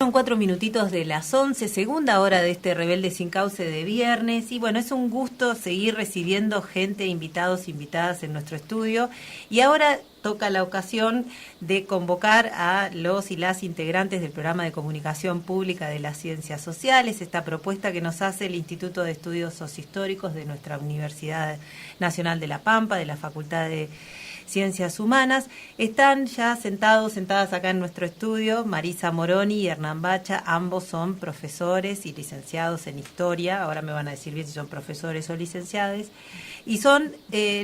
Pasaron 4 minutitos de las 11, segunda hora de este Rebelde Sin Cauce de viernes. Y bueno, es un gusto seguir recibiendo gente, invitados, invitadas en nuestro estudio. Y ahora toca la ocasión de convocar a los y las integrantes del programa de comunicación pública de las ciencias sociales, esta propuesta que nos hace el Instituto de Estudios Sociohistóricos de nuestra Universidad Nacional de La Pampa, de la Facultad de Ciencias Humanas. Están ya sentadas acá en nuestro estudio Marisa Moroni y Hernán Bacha. Ambos son profesores y licenciados en Historia. Ahora me van a decir bien si son profesores o licenciados. Y son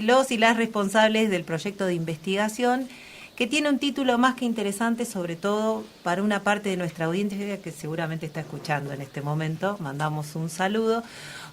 los y las responsables del proyecto de investigación, que tiene un título más que interesante, sobre todo para una parte de nuestra audiencia que seguramente está escuchando en este momento. Mandamos un saludo,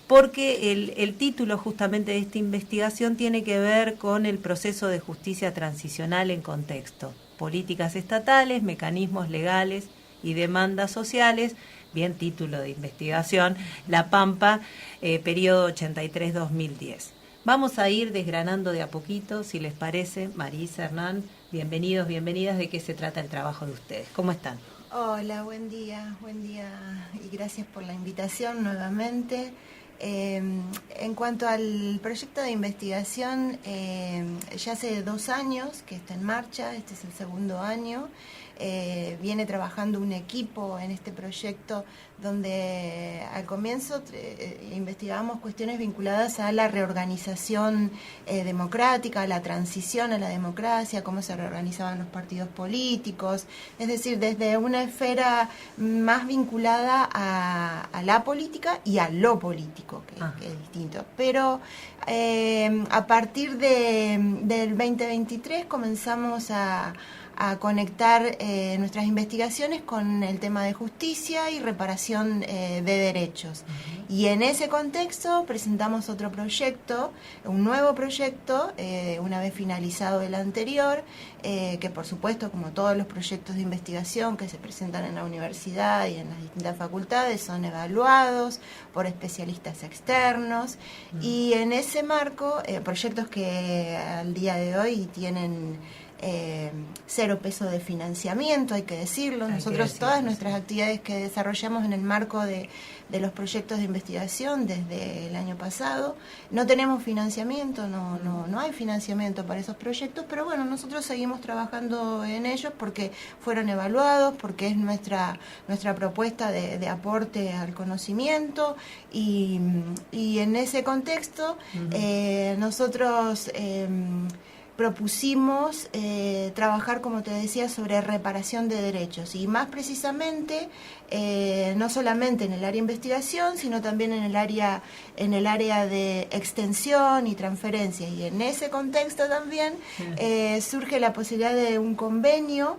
porque el título justamente de esta investigación tiene que ver con el proceso de justicia transicional en contexto, políticas estatales, mecanismos legales y demandas sociales. Bien, título de investigación, La Pampa, periodo 83-2010. Vamos a ir desgranando de a poquito, si les parece. Marisa, Hernán, bienvenidos, bienvenidas. ¿De qué se trata el trabajo de ustedes? ¿Cómo están? Hola, buen día y gracias por la invitación nuevamente. En cuanto al proyecto de investigación, ya hace 2 años que está en marcha, este es el segundo año. Viene trabajando un equipo en este proyecto donde al comienzo investigamos cuestiones vinculadas a la reorganización democrática, a la transición a la democracia, cómo se reorganizaban los partidos políticos, es decir, desde una esfera más vinculada a la política y a lo político, que es distinto. Pero a partir del 2023 comenzamos a conectar nuestras investigaciones con el tema de justicia y reparación de derechos. Uh-huh. Y en ese contexto presentamos otro proyecto, un nuevo proyecto, una vez finalizado el anterior, que por supuesto, como todos los proyectos de investigación que se presentan en la universidad y en las distintas facultades, son evaluados por especialistas externos. Uh-huh. Y en ese marco, proyectos que al día de hoy tienen 0 peso de financiamiento, hay que decirlo. Nosotros todas nuestras actividades que desarrollamos en el marco de los proyectos de investigación desde el año pasado, no tenemos financiamiento, no hay financiamiento para esos proyectos, pero bueno, nosotros seguimos trabajando en ellos porque fueron evaluados, porque es nuestra propuesta de aporte al conocimiento y en ese contexto nosotros propusimos trabajar, como te decía, sobre reparación de derechos y más precisamente no solamente en el área de investigación, sino también en el área de extensión y transferencia. Y en ese contexto también surge la posibilidad de un convenio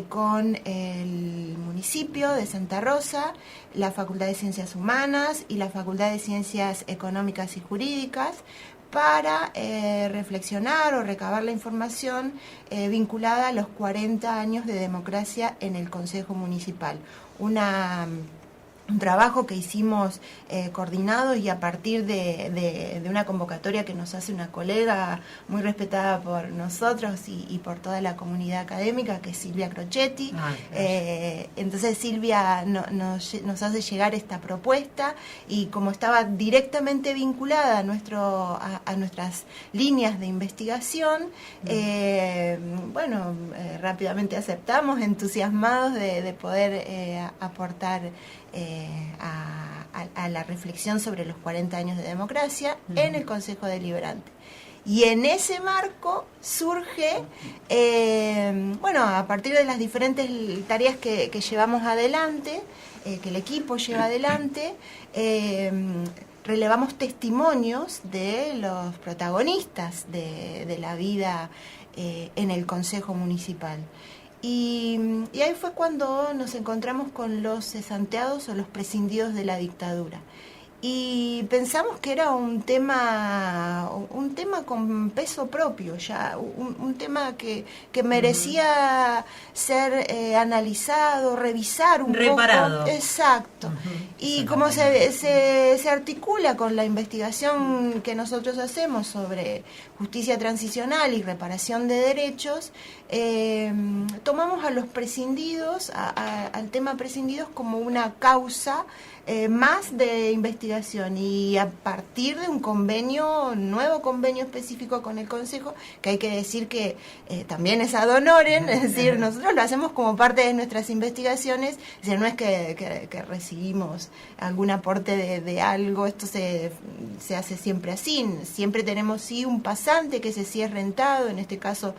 con el municipio de Santa Rosa, la Facultad de Ciencias Humanas y la Facultad de Ciencias Económicas y Jurídicas, para reflexionar o recabar la información vinculada a los 40 años de democracia en el Consejo Municipal. Un trabajo que hicimos coordinado y a partir de una convocatoria que nos hace una colega muy respetada por nosotros y por toda la comunidad académica, que es Silvia Crocetti. Entonces Silvia nos hace llegar esta propuesta y como estaba directamente vinculada a nuestras líneas de investigación, rápidamente aceptamos, entusiasmados de poder aportar a la reflexión sobre los 40 años de democracia en el Consejo Deliberante. Y en ese marco surge, a partir de las diferentes tareas que llevamos adelante, que el equipo lleva adelante, relevamos testimonios de los protagonistas de la vida en el Consejo Municipal. Y ahí fue cuando nos encontramos con los cesanteados o los prescindidos de la dictadura. y pensamos que era un tema con peso propio, ya un tema que merecía ser analizado, revisar un reparado. poco. Exacto. Y como se articula con la investigación que nosotros hacemos sobre justicia transicional y reparación de derechos, tomamos a los prescindidos, al tema prescindidos como una causa más de investigación, y a partir de un nuevo convenio específico con el Consejo, que hay que decir que también es ad honorem, es decir, nosotros lo hacemos como parte de nuestras investigaciones, es decir, no es que recibimos algún aporte de algo, esto se hace siempre así, siempre tenemos sí un pasante que sí es rentado, en este caso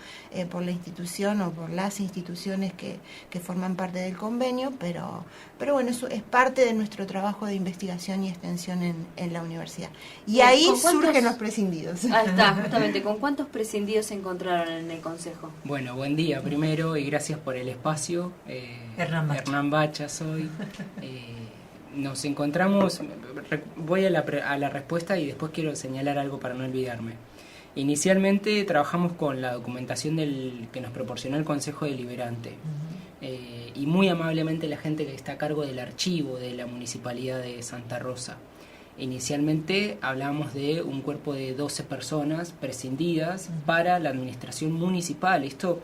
por la institución o por las instituciones que forman parte del convenio, pero bueno, eso es parte de nuestro trabajo de investigación y extensión en la universidad. Y ahí surgen los prescindidos. Ahí está, justamente. ¿Con cuántos prescindidos se encontraron en el Consejo? Bueno, buen día primero y gracias por el espacio. Hernán Bacha soy. Nos encontramos, voy a la respuesta y después quiero señalar algo para no olvidarme. Inicialmente trabajamos con la documentación que nos proporcionó el Consejo Deliberante. Y muy amablemente la gente que está a cargo del archivo de la Municipalidad de Santa Rosa. Inicialmente hablábamos de un cuerpo de 12 personas prescindidas para la administración municipal. Esto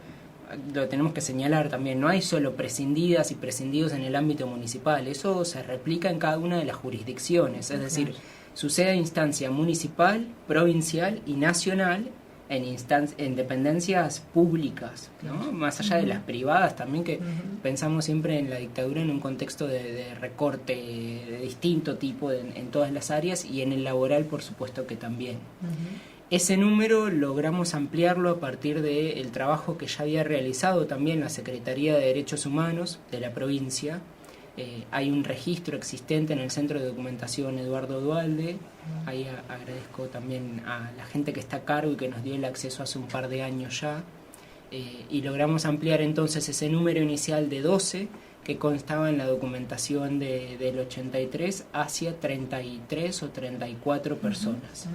lo tenemos que señalar también, no hay solo prescindidas y prescindidos en el ámbito municipal, eso se replica en cada una de las jurisdicciones, es decir, sucede a instancia municipal, provincial y nacional en dependencias públicas, ¿no? Más allá de las privadas también, que pensamos siempre en la dictadura en un contexto de recorte de distinto tipo en todas las áreas, y en el laboral por supuesto que también. Ese número logramos ampliarlo a partir del trabajo que ya había realizado también la Secretaría de Derechos Humanos de la provincia. Hay un registro existente en el Centro de Documentación Eduardo Duhalde. Ahí agradezco también a la gente que está a cargo y que nos dio el acceso hace un par de años ya. Y logramos ampliar entonces ese número inicial de 12 que constaba en la documentación del 83 hacia 33 o 34 personas.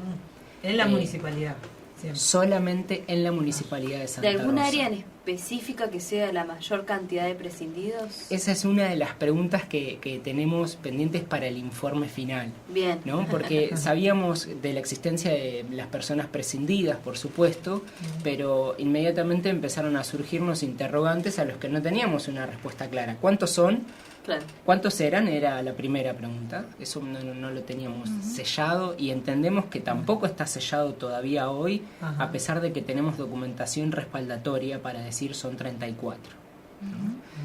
En la municipalidad. Siempre. Solamente en la Municipalidad de Santa Rosa. ¿De alguna área en específica que sea la mayor cantidad de prescindidos? Esa es una de las preguntas que tenemos pendientes para el informe final. Bien. ¿No? Porque sabíamos de la existencia de las personas prescindidas, por supuesto, pero inmediatamente empezaron a surgirnos interrogantes a los que no teníamos una respuesta clara. ¿Cuántos son? Claro. ¿Cuántos eran? Era la primera pregunta. Eso no lo teníamos sellado, y entendemos que tampoco está sellado todavía hoy, a pesar de que tenemos documentación respaldatoria para decir son 34.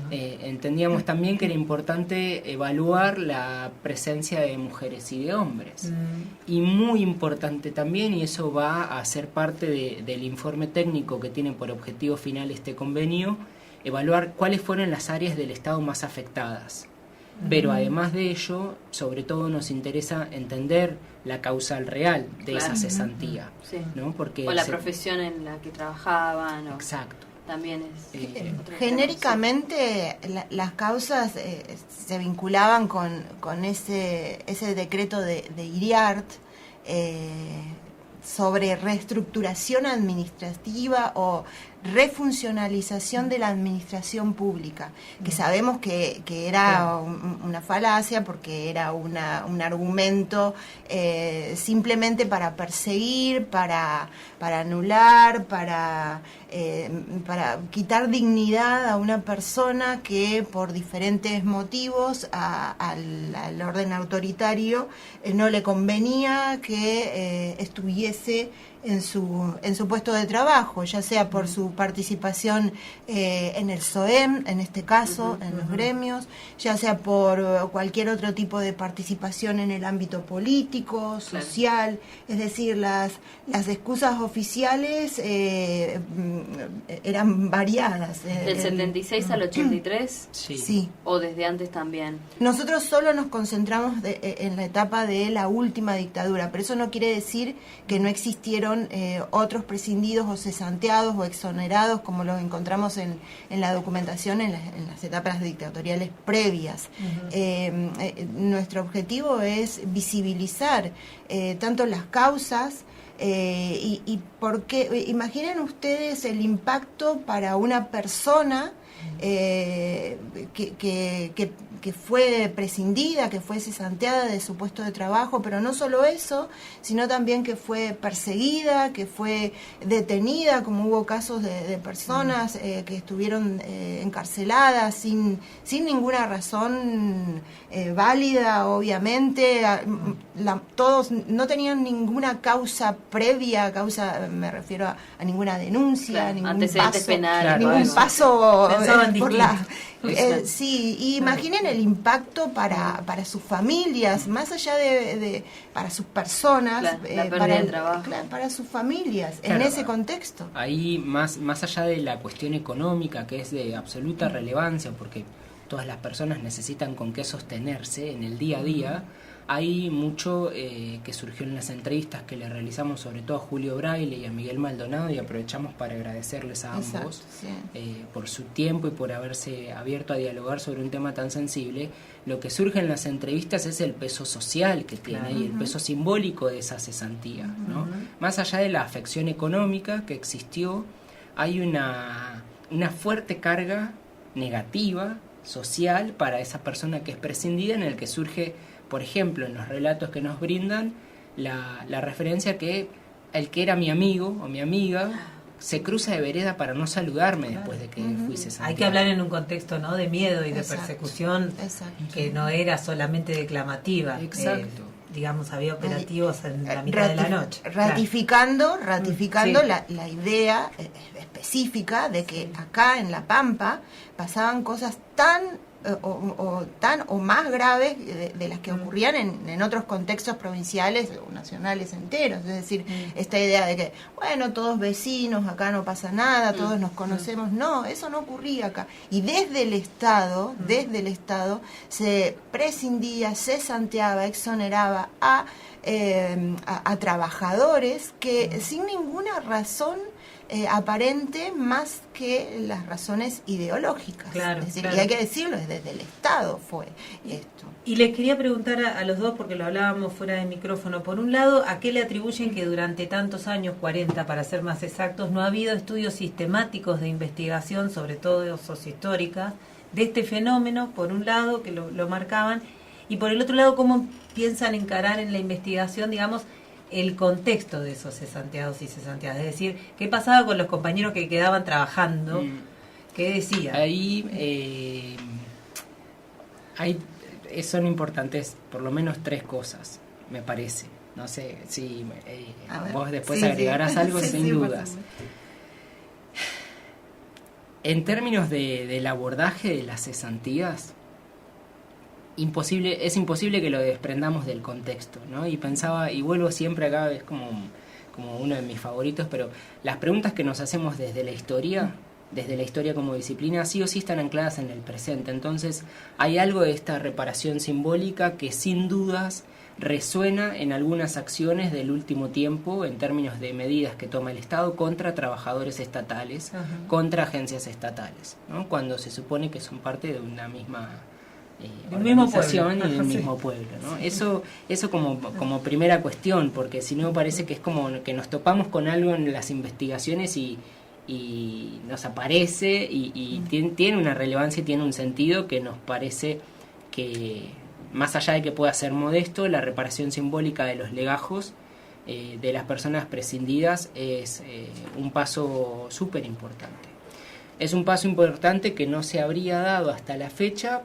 Entendíamos también que era importante evaluar la presencia de mujeres y de hombres. Y muy importante también, y eso va a ser parte del informe técnico que tiene por objetivo final este convenio, evaluar cuáles fueron las áreas del Estado más afectadas. Pero además de ello, sobre todo nos interesa entender la causal real de esa cesantía. Sí. ¿No? Porque o la profesión en la que trabajaban. Exacto. También es... genéricamente las causas se vinculaban con ese decreto de Iriart, sobre reestructuración administrativa o refuncionalización de la administración pública, que sabemos que era una falacia, porque era un argumento simplemente para perseguir, para anular, para quitar dignidad a una persona que por diferentes motivos al orden autoritario no le convenía que estuviese en su puesto de trabajo, ya sea por su participación en el SOEM, en este caso, en los gremios, ya sea por cualquier otro tipo de participación en el ámbito político, social, es decir, las excusas oficiales eran variadas. ¿Del 76 al 83? Sí. ¿O desde antes también? Nosotros solo nos concentramos en la etapa de la última dictadura, pero eso no quiere decir que no existieron hubieron otros prescindidos o cesanteados o exonerados, como los encontramos en la documentación en las etapas dictatoriales previas. Nuestro objetivo es visibilizar tanto las causas y porque imaginen ustedes el impacto para una persona que fue prescindida, que fue cesanteada de su puesto de trabajo, pero no solo eso, sino también que fue perseguida, que fue detenida, como hubo casos de personas que estuvieron encarceladas sin ninguna razón válida, obviamente. Todos no tenían ninguna causa previa, me refiero a ninguna denuncia, claro, ningún antecedentes paso, penales, ningún paso por la... Exacto. Sí, y imaginen el impacto para sus familias, más allá de para sus personas, la pérdida de trabajo. Para sus familias, Claro, en ese contexto. Ahí, más allá de la cuestión económica, que es de absoluta relevancia, porque todas las personas necesitan con qué sostenerse en el día a día, hay mucho que surgió en las entrevistas que le realizamos, sobre todo a Julio Braille y a Miguel Maldonado, y aprovechamos para agradecerles a ambos. Exacto, sí. Por su tiempo y por haberse abierto a dialogar sobre un tema tan sensible. Lo que surge en las entrevistas es el peso social que tiene y el peso simbólico de esa cesantía, ¿no? Más allá de la afección económica que existió, hay una fuerte carga negativa, social, para esa persona que es prescindida, en el que surge, por ejemplo, en los relatos que nos brindan, la referencia que el que era mi amigo o mi amiga se cruza de vereda para no saludarme después de que fui cesanteada. Hay que hablar en un contexto, ¿no?, de miedo y de persecución, que no era solamente declamativa. Exacto. Digamos, había operativos en la mitad de la noche. Ratificando Sí. la idea específica de que acá en La Pampa pasaban cosas tan o más graves de las que ocurrían en otros contextos provinciales o nacionales enteros. Es decir, esta idea de que, bueno, todos vecinos, acá no pasa nada, todos nos conocemos. No, eso no ocurría acá. Y desde el Estado se prescindía, cesanteaba, exoneraba a trabajadores que sin ninguna razón aparente más que las razones ideológicas. Claro, es decir, claro. y hay que decirlo, desde el Estado fue esto. Y les quería preguntar a los dos, porque lo hablábamos fuera de micrófono, por un lado, ¿a qué le atribuyen que durante tantos años, 40 para ser más exactos, no ha habido estudios sistemáticos de investigación, sobre todo sociohistóricas, de este fenómeno, por un lado, que lo marcaban, y por el otro lado, cómo piensan encarar en la investigación, digamos, el contexto de esos cesanteados y cesanteadas? Es decir, ¿qué pasaba con los compañeros que quedaban trabajando? ¿Qué decían? Ahí son importantes por lo menos 3 cosas, me parece. No sé si vos después agregarás algo, sin dudas. En términos del abordaje de las cesantías, es imposible que lo desprendamos del contexto, ¿no? Y pensaba, y vuelvo siempre acá, es como uno de mis favoritos, pero las preguntas que nos hacemos desde la historia como disciplina, sí o sí están ancladas en el presente. Entonces hay algo de esta reparación simbólica que sin dudas resuena en algunas acciones del último tiempo en términos de medidas que toma el Estado contra trabajadores estatales, contra agencias estatales, ¿no? Cuando se supone que son parte de una misma organización y del mismo pueblo, ¿no? Eso como primera cuestión, porque si no parece que es como que nos topamos con algo en las investigaciones y nos aparece y tiene una relevancia y tiene un sentido que nos parece que, más allá de que pueda ser modesto, la reparación simbólica de los legajos de las personas prescindidas es un paso súper importante. Es un paso importante que no se habría dado hasta la fecha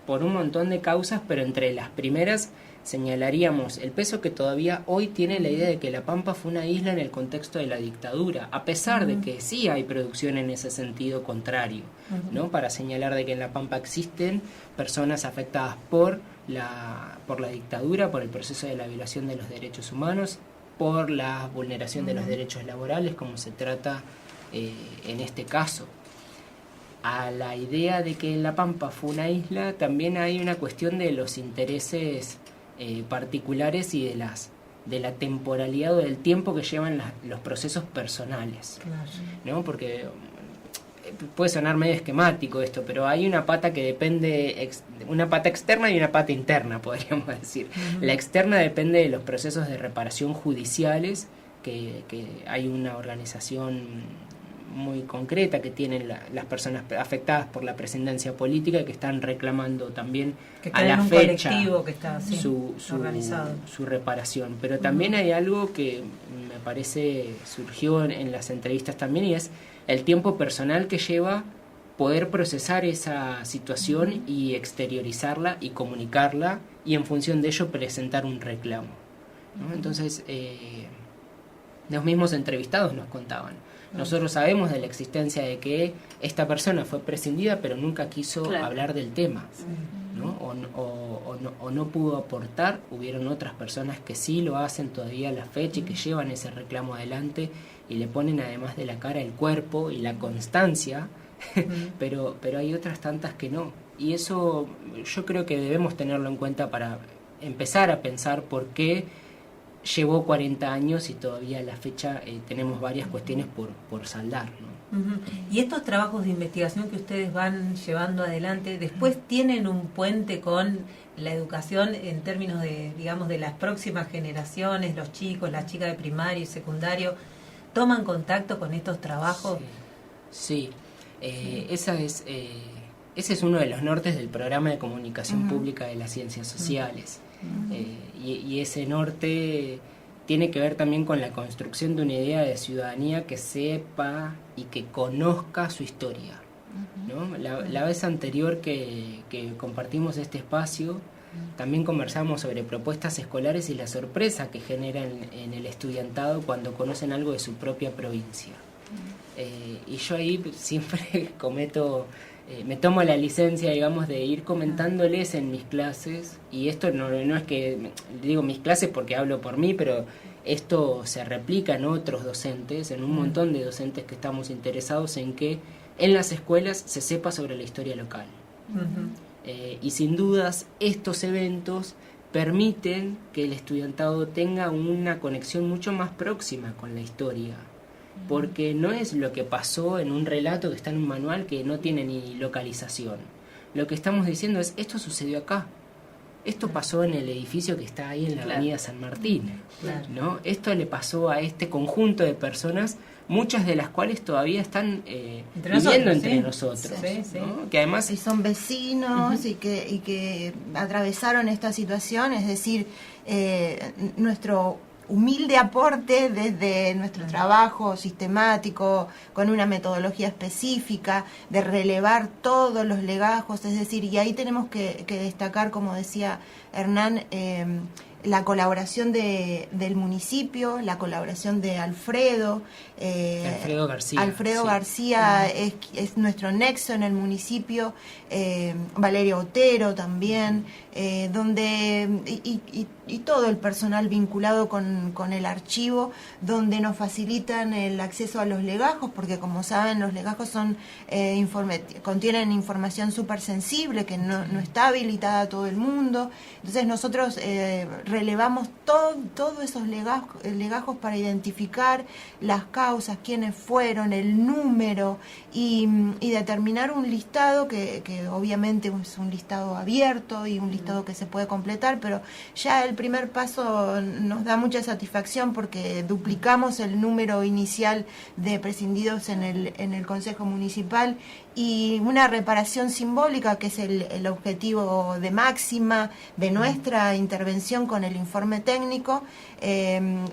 por un montón de causas, pero entre las primeras señalaríamos el peso que todavía hoy tiene la idea de que La Pampa fue una isla en el contexto de la dictadura, a pesar de que sí hay producción en ese sentido contrario, ¿no? Para señalar de que en La Pampa existen personas afectadas por la dictadura, por el proceso de la violación de los derechos humanos, por la vulneración de los derechos laborales, como se trata en este caso. A la idea de que La Pampa fue una isla, también hay una cuestión de los intereses particulares y de las de la temporalidad o del tiempo que llevan los procesos personales, ¿no? Porque puede sonar medio esquemático esto, pero hay una pata que depende, una pata externa y una pata interna, podríamos decir. La externa depende de los procesos de reparación judiciales, que hay una organización muy concreta que tienen las personas afectadas por la presidencia política, que están reclamando también que a la fecha que está, sí, su reparación. Pero también hay algo que me parece surgió en las entrevistas también, y es el tiempo personal que lleva poder procesar esa situación y exteriorizarla y comunicarla, y en función de ello presentar un reclamo, ¿no? Entonces, los mismos entrevistados nos contaban: nosotros sabemos de la existencia de que esta persona fue prescindida, pero nunca quiso hablar del tema, ¿no? O no pudo aportar. Hubieron otras personas que sí lo hacen todavía a la fecha y que llevan ese reclamo adelante y le ponen, además de la cara, el cuerpo y la constancia, pero hay otras tantas que no. Y eso yo creo que debemos tenerlo en cuenta para empezar a pensar por qué llevó 40 años y todavía a la fecha tenemos varias cuestiones por saldar, ¿no? Y estos trabajos de investigación que ustedes van llevando adelante, después tienen un puente con la educación en términos de, digamos, de las próximas generaciones, los chicos, las chicas de primario y secundario, ¿toman contacto con estos trabajos? Sí. Ese es uno de los nortes del programa de comunicación pública de las ciencias sociales. Y ese norte tiene que ver también con la construcción de una idea de ciudadanía que sepa y que conozca su historia, ¿no? La vez anterior que compartimos este espacio, también conversamos sobre propuestas escolares y la sorpresa que generan en el estudiantado cuando conocen algo de su propia provincia. Y yo ahí siempre me tomo la licencia, digamos, de ir comentándoles en mis clases, y esto no es que digo mis clases porque hablo por mí, pero esto se replica en otros docentes, en un montón de docentes que estamos interesados en que en las escuelas se sepa sobre la historia local. Y sin dudas estos eventos permiten que el estudiantado tenga una conexión mucho más próxima con la historia, porque no es lo que pasó en un relato que está en un manual que no tiene ni localización. Lo que estamos diciendo es: esto sucedió acá, esto pasó en el edificio que está ahí en la avenida San Martín, ¿no? Esto le pasó a este conjunto de personas, muchas de las cuales todavía están viviendo entre nosotros, ¿no? Que además y son vecinos y que atravesaron esta situación, es decir, nuestro humilde aporte desde nuestro trabajo sistemático, con una metodología específica, de relevar todos los legajos, es decir, y ahí tenemos que destacar, como decía Hernán, la colaboración del municipio, la colaboración de Alfredo García. Alfredo García es nuestro nexo en el municipio, Valeria Otero también, donde y todo el personal vinculado con el archivo, donde nos facilitan el acceso a los legajos, porque como saben, los legajos son contienen información súper sensible que no está habilitada a todo el mundo. Entonces nosotros relevamos todos esos legajos para identificar las causas, quiénes fueron, el número, y determinar un listado que obviamente es un listado abierto y un listado que se puede completar, pero ya el primer paso nos da mucha satisfacción porque duplicamos el número inicial de prescindidos en el Consejo Municipal, y una reparación simbólica que es el objetivo de máxima de nuestra intervención con el informe técnico,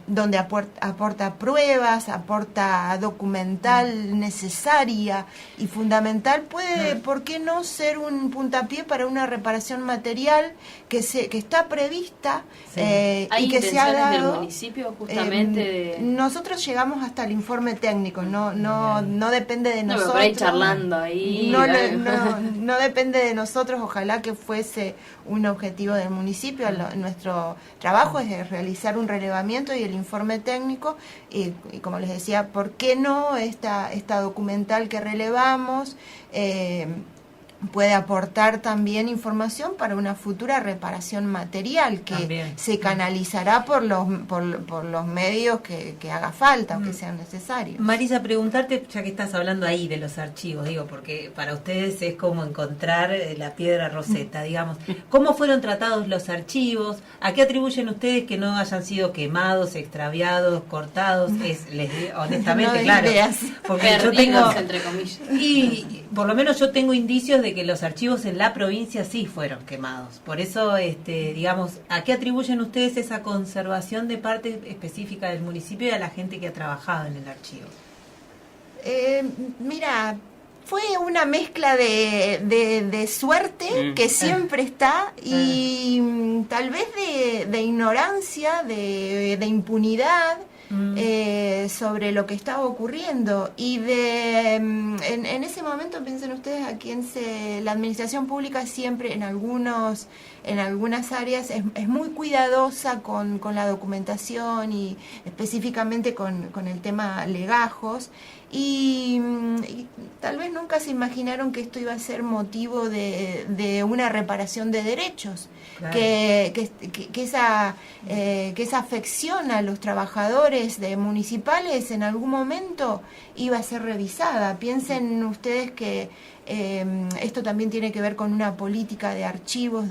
donde aporta pruebas, aporta documental necesaria y fundamental. Puede, ¿por qué no ser un puntapié para una reparación material que está prevista y que se ha dado del municipio justamente? Nosotros llegamos hasta el informe técnico, no depende de nosotros. Por ahí charlando ahí. No depende de nosotros. Ojalá que fuese un objetivo del municipio. Nuestro trabajo es realizar un relevamiento y el informe técnico, y como les decía, ¿por qué no esta documental que relevamos? puede aportar también información para una futura reparación material que también se canalizará por los medios que haga falta o que sean necesarios. Marisa, preguntarte, ya que estás hablando ahí de los archivos, digo, porque para ustedes es como encontrar la piedra Rosetta, digamos, ¿cómo fueron tratados los archivos? ¿A qué atribuyen ustedes que no hayan sido quemados, extraviados, cortados? Honestamente, no claro, ideas. porque perdidos, yo tengo, entre comillas. y por lo menos yo tengo indicios de que los archivos en la provincia sí fueron quemados. Por eso, digamos, ¿a qué atribuyen ustedes esa conservación de parte específica del municipio y a la gente que ha trabajado en el archivo? Mira, fue una mezcla de suerte que siempre está y tal vez de ignorancia, de impunidad. Sobre lo que estaba ocurriendo y en ese momento piensen ustedes a quién la administración pública siempre en algunas áreas es muy cuidadosa con la documentación y específicamente con el tema legajos y tal vez nunca se imaginaron que esto iba a ser motivo de una reparación de derechos. Claro. Que esa afección a los trabajadores municipales en algún momento iba a ser revisada. Piensen ustedes que esto también tiene que ver con una política de archivos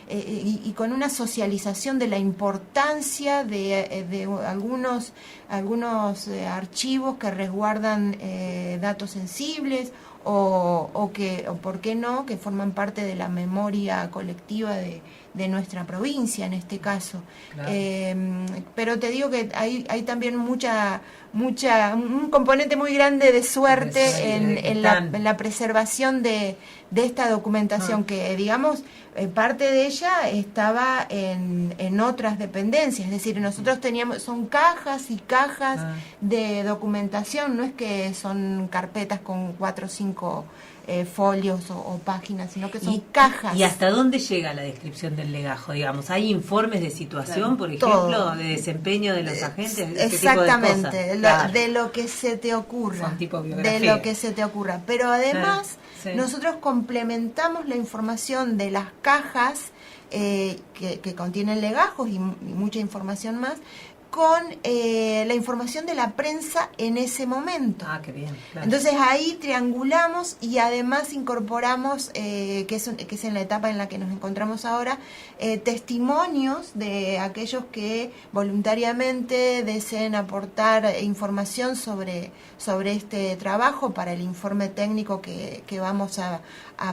y con una socialización de la importancia de algunos archivos que resguardan datos sensibles o por qué no, que forman parte de la memoria colectiva de nuestra provincia en este caso. Claro. Pero te digo que hay también un componente muy grande de suerte en la preservación de esta documentación que, digamos, parte de ella estaba en otras dependencias, es decir, nosotros son cajas y cajas de documentación, no es que son carpetas con 4 o 5 folios o páginas, sino que son cajas. ¿Y hasta dónde llega la descripción del legajo? Digamos, ¿hay informes de situación, por ejemplo, de desempeño de los agentes? Exactamente, de lo que se te ocurra. Son tipo biografía. De lo que se te ocurra. Pero además, nosotros complementamos la información de las cajas que contienen legajos y mucha información más, con la información de la prensa en ese momento. Ah, qué bien. Claro. Entonces ahí triangulamos y además incorporamos, que es en la etapa en la que nos encontramos ahora, testimonios de aquellos que voluntariamente deseen aportar información sobre este trabajo para el informe técnico que vamos a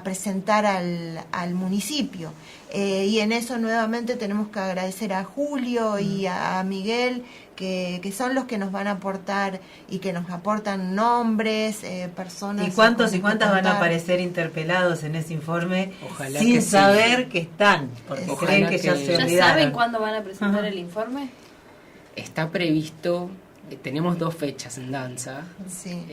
presentar al municipio. Y en eso nuevamente tenemos que agradecer a Julio y a Miguel, que son los que nos van a aportar y que nos aportan nombres, personas. ¿Y cuántos y cuántas van a aparecer interpelados en ese informe? Ojalá sin saber que están? Porque creen que ya se olvidaron. ¿Ya saben cuándo van a presentar el informe? Está previsto. Tenemos 2 fechas en danza. Sí.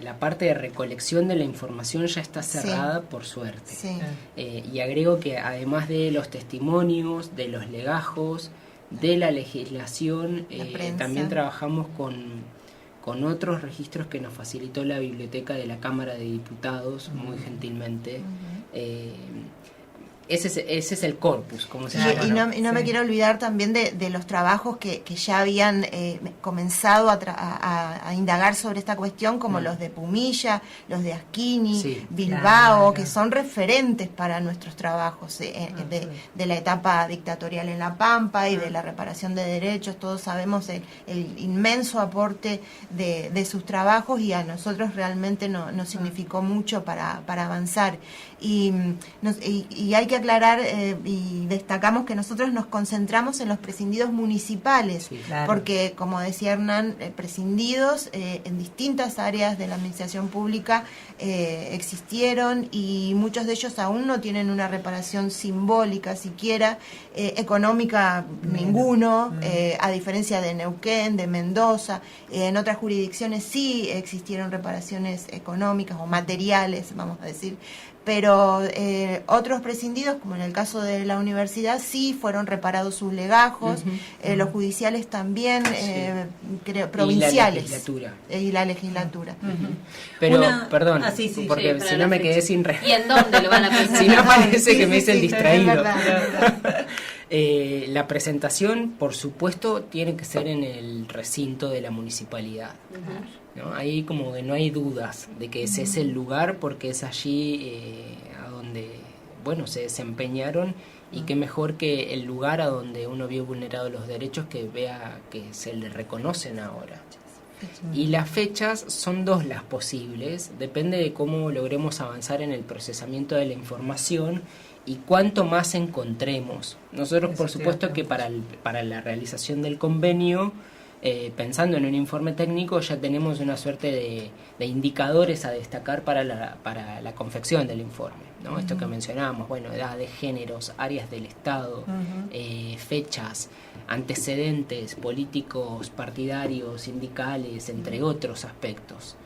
La parte de recolección de la información ya está cerrada, por suerte. Sí. Y agrego que además de los testimonios, de los legajos, de la legislación, también trabajamos con otros registros que nos facilitó la biblioteca de la Cámara de Diputados, muy gentilmente. Ese es el corpus, como se llama. Y no me quiero olvidar también de los trabajos que ya habían comenzado a indagar sobre esta cuestión, como los de Pumilla, los de Asquini, Bilbao, que son referentes para nuestros trabajos de la etapa dictatorial en La Pampa y de la reparación de derechos. Todos sabemos el inmenso aporte de sus trabajos y a nosotros realmente nos significó mucho para avanzar. Y hay que aclarar y destacamos que nosotros nos concentramos en los prescindidos municipales, porque como decía Hernán, prescindidos en distintas áreas de la administración pública existieron y muchos de ellos aún no tienen una reparación simbólica siquiera, económica ninguno, a diferencia de Neuquén, de Mendoza. En otras jurisdicciones sí existieron reparaciones económicas o materiales, vamos a decir, pero otros prescindidos, como en el caso de la universidad, sí fueron reparados sus legajos, los judiciales también, creo, provinciales. Y la legislatura. Pero, perdón, porque si no me quedé sin ¿Y en dónde lo van a presentar? Si no parece que me dicen distraído. Es verdad. La presentación, por supuesto, tiene que ser en el recinto de la municipalidad. ¿No? Ahí como que no hay dudas de que ese es el lugar, porque es allí a donde, bueno, se desempeñaron, y qué mejor que el lugar a donde uno vio vulnerados los derechos, que vea que se le reconocen ahora. Y las fechas son 2 las posibles, depende de cómo logremos avanzar en el procesamiento de la información y cuánto más encontremos. Nosotros, por supuesto, que para la realización del convenio, pensando en un informe técnico, ya tenemos una suerte de indicadores a destacar para la confección del informe, ¿no? Esto que mencionábamos, bueno, edades, géneros, áreas del Estado, fechas, antecedentes políticos, partidarios, sindicales, entre otros aspectos.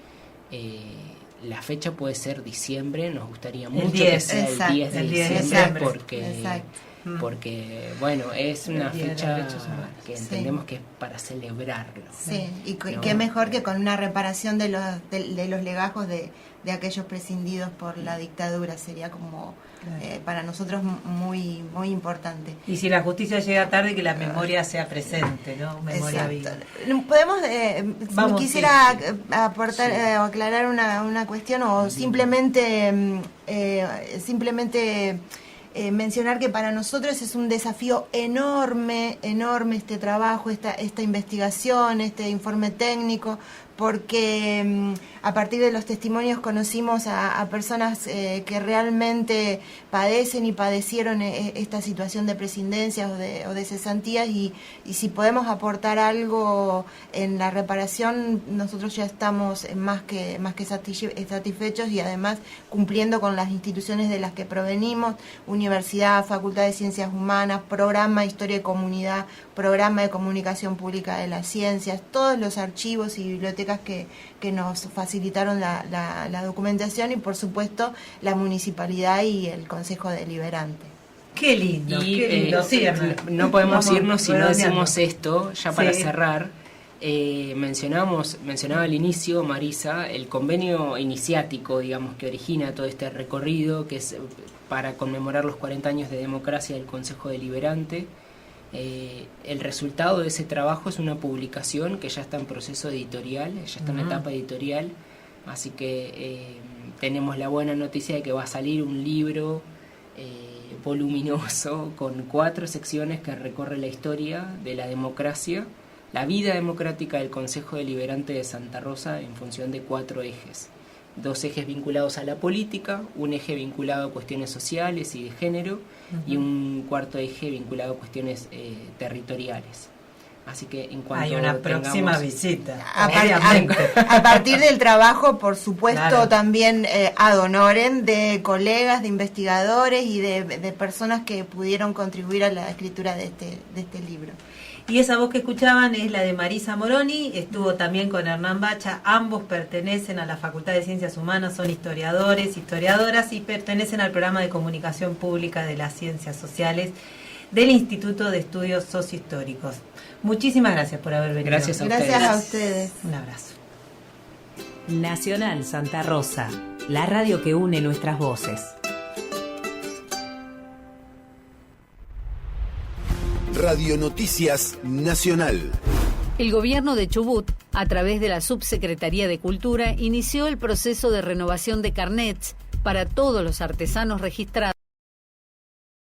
La fecha puede ser diciembre, nos gustaría mucho que sea el 10 de diciembre, porque bueno, es una fecha que entendemos que es para celebrarlo. Sí, y qué mejor que con una reparación de los legajos de aquellos prescindidos por la dictadura, sería como para nosotros muy muy importante. Y si la justicia llega tarde, que la memoria sea presente, ¿no? Memoria viva. Podemos, quisiera aportar o aclarar una cuestión, o simplemente mencionar que para nosotros es un desafío enorme este trabajo, esta investigación, este informe técnico, porque a partir de los testimonios conocimos a personas que realmente padecen y padecieron esta situación de prescindencias o de cesantías, y si podemos aportar algo en la reparación, nosotros ya estamos más que satisfechos, y además cumpliendo con las instituciones de las que provenimos: Universidad, Facultad de Ciencias Humanas, Programa Historia y Comunidad, Programa de Comunicación Pública de las Ciencias, todos los archivos y bibliotecas que nos facilitaron la documentación, y por supuesto la municipalidad y el Consejo Deliberante. Qué lindo, qué lindo. Sí, no podemos irnos si no decimos esto, ya para cerrar. Mencionaba al inicio, Marisa, el convenio iniciático, digamos, que origina todo este recorrido, que es para conmemorar los 40 años de democracia del Consejo Deliberante. El resultado de ese trabajo es una publicación que ya está en proceso editorial, ya está en etapa editorial, así que tenemos la buena noticia de que va a salir un libro voluminoso con 4 secciones que recorre la historia de la democracia, la vida democrática del Consejo Deliberante de Santa Rosa, en función de 4 ejes. 2 ejes vinculados a la política, un eje vinculado a cuestiones sociales y de género, y un 4º eje vinculado a cuestiones territoriales. Así que en cuanto hay una próxima visita. A partir del trabajo, por supuesto, también ad honorem de colegas, de investigadores y de personas que pudieron contribuir a la escritura de este libro. Y esa voz que escuchaban es la de Marisa Moroni, estuvo también con Hernán Bacha, ambos pertenecen a la Facultad de Ciencias Humanas, son historiadores, historiadoras, y pertenecen al programa de Comunicación Pública de las Ciencias Sociales del Instituto de Estudios Sociohistóricos. Muchísimas gracias por haber venido. Gracias a ustedes. Gracias a ustedes. Un abrazo. Nacional Santa Rosa, la radio que une nuestras voces. Radio Noticias Nacional. El gobierno de Chubut, a través de la Subsecretaría de Cultura, inició el proceso de renovación de carnets para todos los artesanos registrados.